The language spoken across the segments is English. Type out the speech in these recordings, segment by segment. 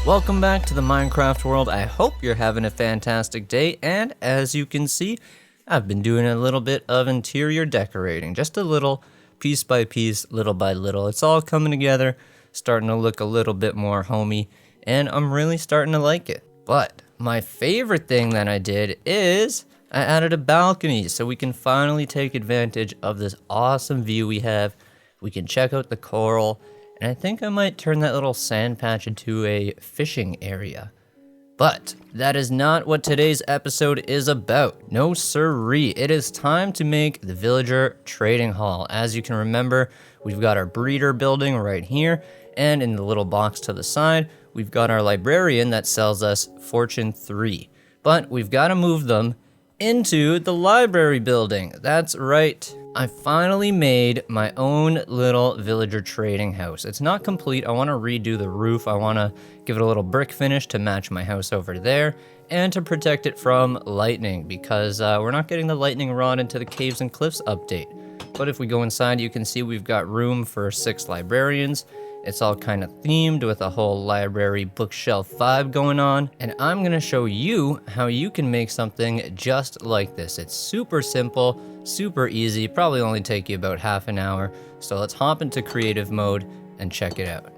Welcome back to the Minecraft world. I hope you're having a fantastic day, and as you can see, I've been doing a little bit of interior decorating, just a little, piece by piece, little by little. It's all coming together, starting to look a little bit more homey, and I'm really starting to like it. But my favorite thing that I did is I added a balcony so we can finally take advantage of this awesome view we have. We can check out the coral, and I think I might turn that little sand patch into a fishing area. But that is not what today's episode is about. No siree. It is time to make the villager trading hall. As you can remember, we've got our breeder building right here, and in the little box to the side, we've got our librarian that sells us Fortune 3. But we've got to move them into the library building. That's right. I finally made my own little villager trading house. It's not complete. I want to redo the roof. I want to give it a little brick finish to match my house over there and to protect it from lightning because we're not getting the lightning rod into the caves and cliffs update. But if we go inside, you can see we've got room for 6 librarians. It's all kind of themed with a whole library bookshelf vibe going on. And I'm going to show you how you can make something just like this. It's super simple, super easy, probably only take you about half an hour. So let's hop into creative mode and check it out.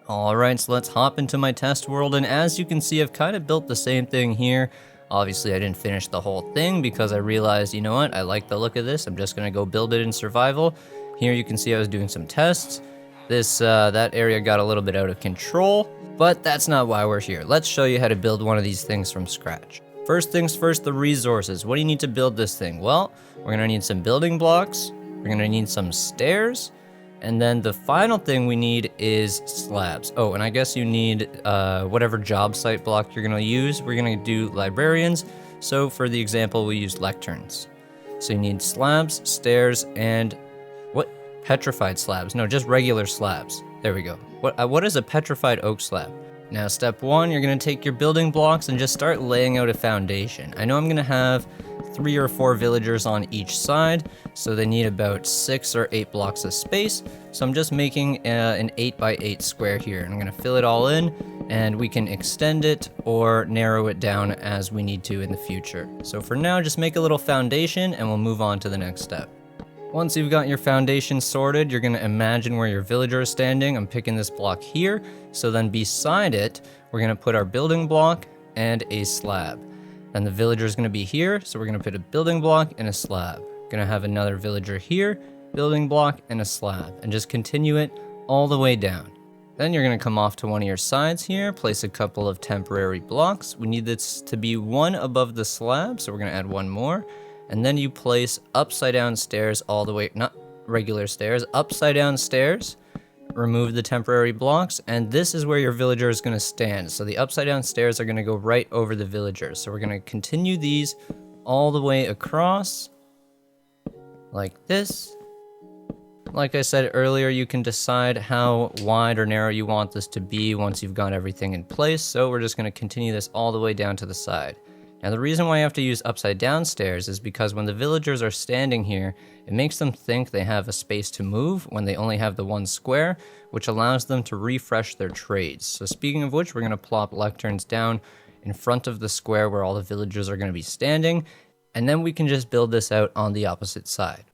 Alright, so let's hop into my test world. And as you can see, I've kind of built the same thing here. Obviously, I didn't finish the whole thing because I realized, you know what, I like the look of this. I'm just going to go build it in survival. Here you can see I was doing some tests. That area got a little bit out of control, but that's not why we're here. Let's show you how to build one of these things from scratch. First things first, the resources. What do you need to build this thing? Well, we're gonna need some building blocks, we're gonna need some stairs, and then the final thing we need is slabs. Oh, and I guess you need whatever job site block you're gonna use. We're gonna do librarians, so for the example, we use lecterns. So you need slabs, stairs, and petrified slabs. No, just regular slabs. There we go. What is a petrified oak slab? Now, step 1, you're going to take your building blocks and just start laying out a foundation. I know I'm going to have 3 or 4 villagers on each side, so they need about 6 or 8 blocks of space. So I'm just making an 8 by 8 square here. And I'm going to fill it all in, and we can extend it or narrow it down as we need to in the future. So for now, just make a little foundation and we'll move on to the next step. Once you've got your foundation sorted, you're going to imagine where your villager is standing. I'm picking this block here. So then beside it, we're going to put our building block and a slab. And the villager is going to be here. So we're going to put a building block and a slab. Going to have another villager here, building block and a slab. And just continue it all the way down. Then you're going to come off to one of your sides here, place a couple of temporary blocks. We need this to be one above the slab. So we're going to add one more. And then you place upside down stairs all the way, not regular stairs, upside down stairs, remove the temporary blocks, and this is where your villager is going to stand. So the upside down stairs are going to go right over the villagers. So we're going to continue these all the way across, like this. Like I said earlier, you can decide how wide or narrow you want this to be once you've got everything in place. So we're just going to continue this all the way down to the side. Now the reason why I have to use upside down stairs is because when the villagers are standing here, it makes them think they have a space to move when they only have the one square, which allows them to refresh their trades. So speaking of which, we're going to plop lecterns down in front of the square where all the villagers are going to be standing, and then we can just build this out on the opposite side.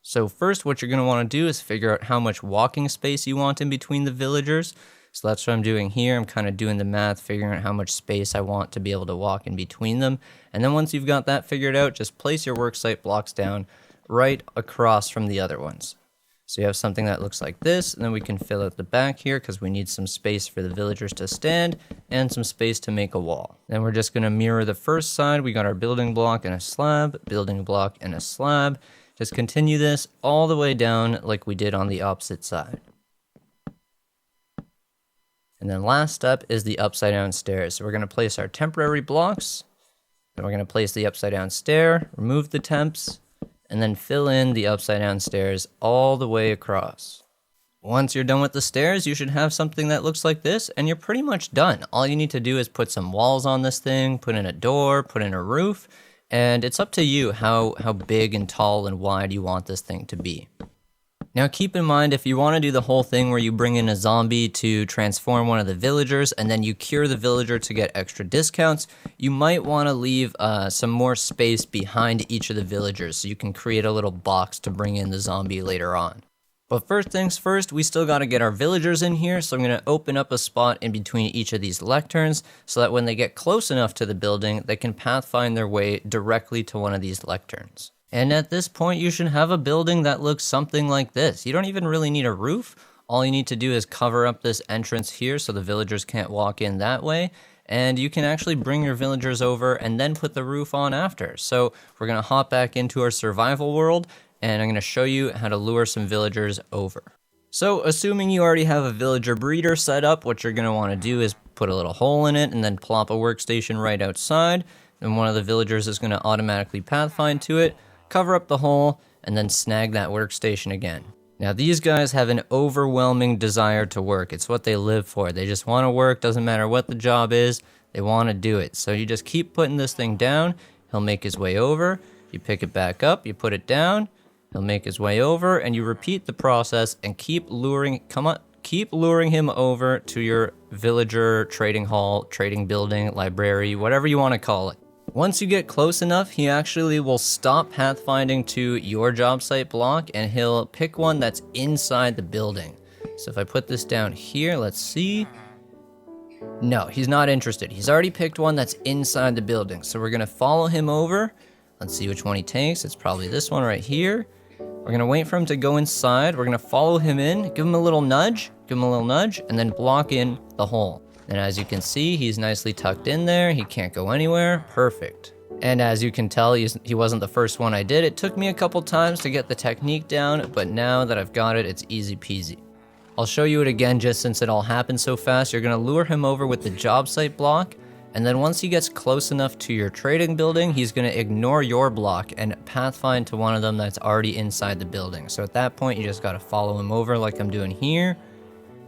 So first, what you're going to want to do is figure out how much walking space you want in between the villagers. So that's what I'm doing here. I'm kind of doing the math, figuring out how much space I want to be able to walk in between them. And then once you've got that figured out, just place your worksite blocks down right across from the other ones. So you have something that looks like this, and then we can fill out the back here because we need some space for the villagers to stand and some space to make a wall. Then we're just going to mirror the first side. We got our building block and a slab, building block and a slab. Just continue this all the way down like we did on the opposite side. And then last step is the upside down stairs. So we're going to place our temporary blocks, then we're going to place the upside down stair, remove the temps, and then fill in the upside down stairs all the way across. Once you're done with the stairs, you should have something that looks like this, and you're pretty much done. All you need to do is put some walls on this thing, put in a door, put in a roof, and it's up to you how big and tall and wide you want this thing to be. Now keep in mind, if you want to do the whole thing where you bring in a zombie to transform one of the villagers and then you cure the villager to get extra discounts, you might want to leave some more space behind each of the villagers so you can create a little box to bring in the zombie later on. But first things first, we still got to get our villagers in here, so I'm going to open up a spot in between each of these lecterns so that when they get close enough to the building, they can pathfind their way directly to one of these lecterns. And at this point, you should have a building that looks something like this. You don't even really need a roof. All you need to do is cover up this entrance here so the villagers can't walk in that way. And you can actually bring your villagers over and then put the roof on after. So we're going to hop back into our survival world, and I'm going to show you how to lure some villagers over. So assuming you already have a villager breeder set up, what you're going to want to do is put a little hole in it and then plop a workstation right outside. Then one of the villagers is going to automatically pathfind to it, cover up the hole, and then snag that workstation again. Now these guys have an overwhelming desire to work. It's what they live for. They just want to work, doesn't matter what the job is, they want to do it. So you just keep putting this thing down, he'll make his way over, you pick it back up, you put it down, he'll make his way over, and you repeat the process and keep luring him over to your villager trading hall, trading building, library, whatever you want to call it. Once you get close enough, he actually will stop pathfinding to your job site block and he'll pick one that's inside the building. So if I put this down here, let's see. No, he's not interested. He's already picked one that's inside the building. So we're going to follow him over. Let's see which one he takes. It's probably this one right here. We're going to wait for him to go inside. We're going to follow him in, give him a little nudge, and then block in the hole. And as you can see, he's nicely tucked in there. He can't go anywhere. Perfect. And as you can tell, he wasn't the first one I did. It took me a couple times to get the technique down, but now that I've got it, it's easy peasy. I'll show you it again just since it all happened so fast. You're going to lure him over with the job site block, and then once he gets close enough to your trading building, he's going to ignore your block and pathfind to one of them that's already inside the building. So at that point, you just got to follow him over like I'm doing here.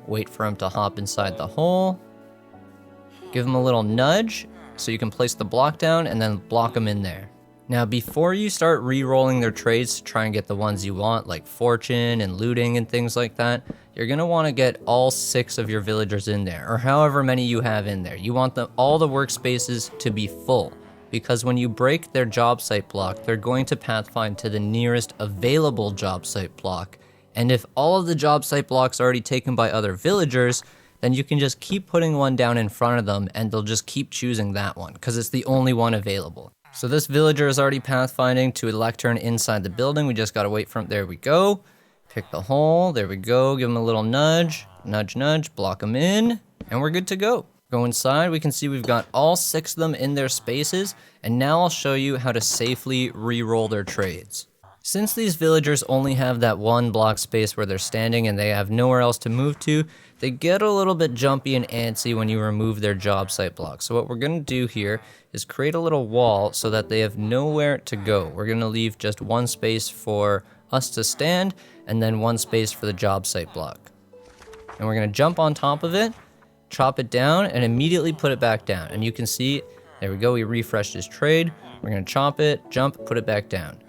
Wait for him to hop inside the hole. Give him a little nudge so you can place the block down and then block them in there. Now before you start re-rolling their trades to try and get the ones you want, like fortune and looting and things like that, you're going to want to get all 6 of your villagers in there, or however many you have in there. You want all the workspaces to be full, because when you break their job site block, they're going to pathfind to the nearest available job site block. And if all of the job site blocks are already taken by other villagers, then you can just keep putting one down in front of them and they'll just keep choosing that one because it's the only one available. So this villager is already pathfinding to a lectern inside the building. We just gotta wait for him. There we go. Pick the hole. There we go. Give him a little nudge. Nudge, nudge. Block him in. And we're good to go. Go inside. We can see we've got all 6 of them in their spaces. And now I'll show you how to safely re-roll their trades. Since these villagers only have that one block space where they're standing and they have nowhere else to move to, they get a little bit jumpy and antsy when you remove their job site block. So what we're going to do here is create a little wall so that they have nowhere to go. We're going to leave just one space for us to stand and then one space for the job site block. And we're going to jump on top of it, chop it down, and immediately put it back down. And you can see, there we go, we refreshed his trade. We're going to chop it, jump, put it back down.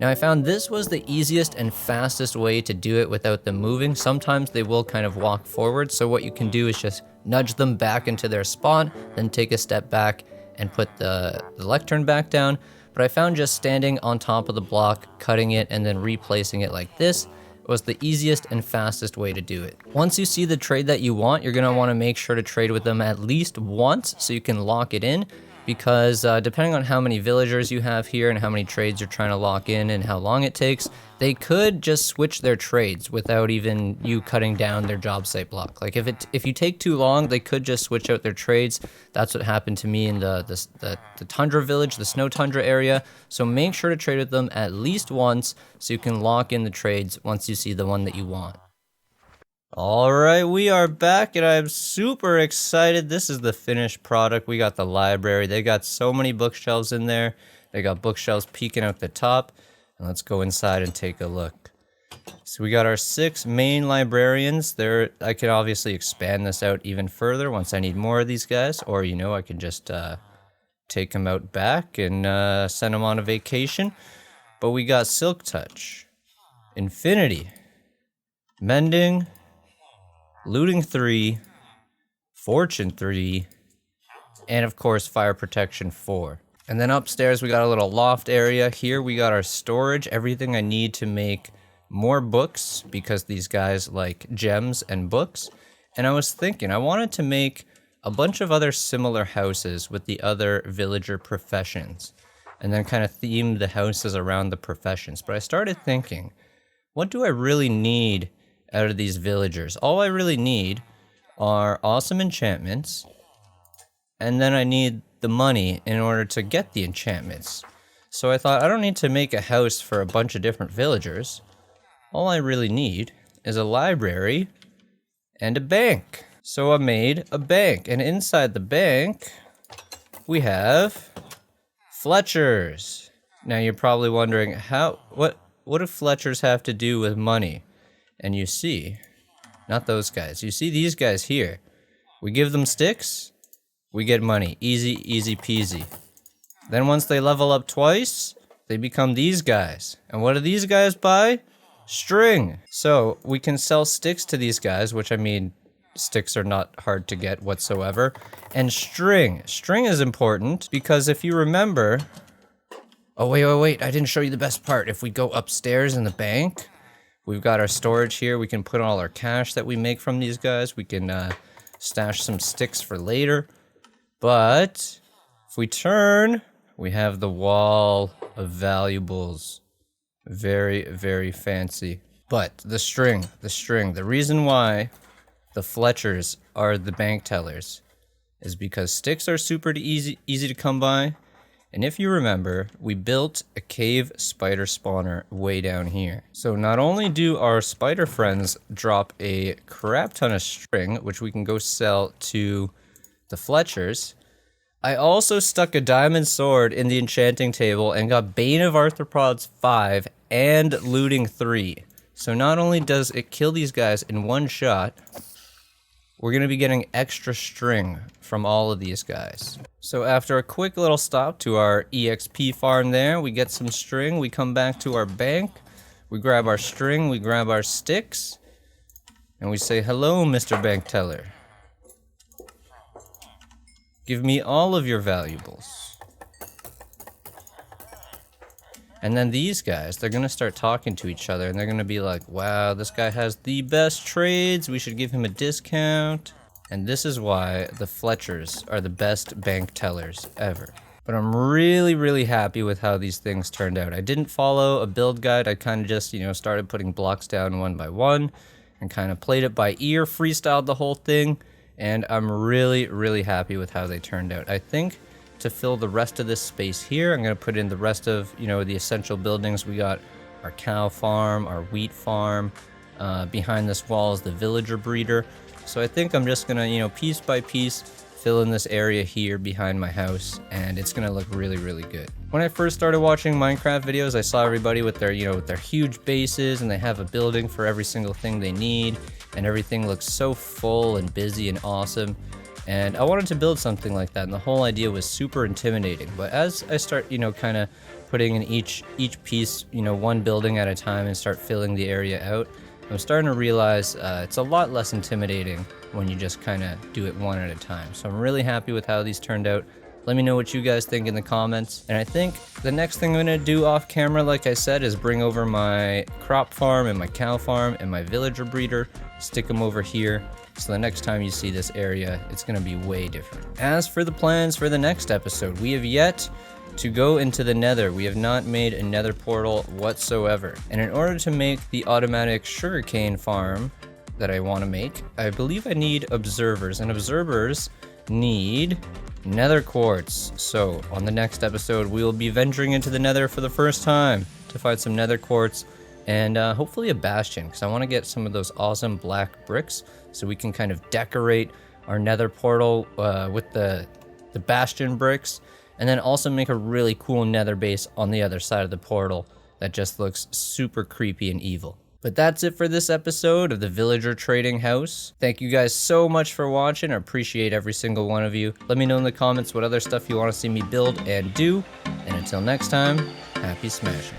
Now I found this was the easiest and fastest way to do it without them moving. Sometimes they will kind of walk forward, so what you can do is just nudge them back into their spot, then take a step back and put the lectern back down. But I found just standing on top of the block, cutting it, and then replacing it like this was the easiest and fastest way to do it. Once you see the trade that you want, you're gonna wanna make sure to trade with them at least once so you can lock it in. Because depending on how many villagers you have here and how many trades you're trying to lock in and how long it takes, they could just switch their trades without even you cutting down their job site block. Like if you take too long, they could just switch out their trades. That's what happened to me in the tundra village, the snow tundra area. So make sure to trade with them at least once so you can lock in the trades once you see the one that you want. Alright, we are back and I'm super excited. This is the finished product. We got the library. They got so many bookshelves in there. They got bookshelves peeking out the top. And let's go inside and take a look. So we got our 6 main librarians. I can obviously expand this out even further once I need more of these guys. Or, I can just take them out back and send them on a vacation. But we got Silk Touch, infinity, mending, looting 3, fortune 3, and of course fire protection 4. And then upstairs we got a little loft area. Here we got our storage, everything I need to make more books, because these guys like gems and books. And I was thinking, I wanted to make a bunch of other similar houses with the other villager professions, and then kind of theme the houses around the professions. But I started thinking, what do I really need out of these villagers? All I really need are awesome enchantments, and then I need the money in order to get the enchantments. So I thought, I don't need to make a house for a bunch of different villagers. All I really need is a library and a bank. So I made a bank, and inside the bank we have Fletchers. Now you're probably wondering, what do Fletchers have to do with money? And you see, not those guys, you see these guys here. We give them sticks, we get money. Easy, easy peasy. Then once they level up twice, they become these guys. And what do these guys buy? String. So we can sell sticks to these guys, which I mean, sticks are not hard to get whatsoever. And string. String is important because if you remember... Oh, wait, I didn't show you the best part. If we go upstairs in the bank, we've got our storage here. We can put all our cash that we make from these guys. We can stash some sticks for later. But if we turn, we have the wall of valuables. Very, very fancy. But the string, the reason why the Fletchers are the bank tellers is because sticks are super easy to come by. And if you remember, we built a cave spider spawner way down here. So not only do our spider friends drop a crap ton of string, which we can go sell to the Fletchers, I also stuck a diamond sword in the enchanting table and got Bane of Arthropods 5 and looting 3. So not only does it kill these guys in one shot, we're going to be getting extra string from all of these guys. So after a quick little stop to our EXP farm there, we get some string, we come back to our bank, we grab our string, we grab our sticks, and we say, hello, Mr. Bank Teller. Give me all of your valuables. And then these guys, they're gonna start talking to each other and they're gonna be like, wow, this guy has the best trades, we should give him a discount. And this is why the Fletchers are the best bank tellers ever. But I'm really, really happy with how these things turned out. I didn't follow a build guide, I kind of just, started putting blocks down one by one and kind of played it by ear, freestyled the whole thing. And I'm really, really happy with how they turned out. I think to fill the rest of this space here, I'm going to put in the rest of, the essential buildings. We got our cow farm, our wheat farm. Behind this wall is the villager breeder. So I think I'm just going to, piece by piece, fill in this area here behind my house. And it's going to look really, really good. When I first started watching Minecraft videos, I saw everybody with their, with their huge bases, and they have a building for every single thing they need. And everything looks so full and busy and awesome. And I wanted to build something like that, and the whole idea was super intimidating. But as I start, kind of putting in each piece, one building at a time and start filling the area out, I'm starting to realize it's a lot less intimidating when you just kind of do it one at a time. So I'm really happy with how these turned out. Let me know what you guys think in the comments. And I think the next thing I'm going to do off camera, like I said, is bring over my crop farm and my cow farm and my villager breeder, stick them over here. So the next time you see this area, it's going to be way different. As for the plans for the next episode, we have yet to go into the nether. We have not made a nether portal whatsoever. And in order to make the automatic sugarcane farm that I want to make, I believe I need observers. And observers need nether quartz. So on the next episode, we will be venturing into the nether for the first time to find some nether quartz and hopefully a bastion, because I want to get some of those awesome black bricks so we can kind of decorate our nether portal with the bastion bricks, and then also make a really cool nether base on the other side of the portal that just looks super creepy and evil. But that's it for this episode of the Villager Trading House. Thank you guys so much for watching. I appreciate every single one of you. Let me know in the comments what other stuff you want to see me build and do. And until next time, happy smashing.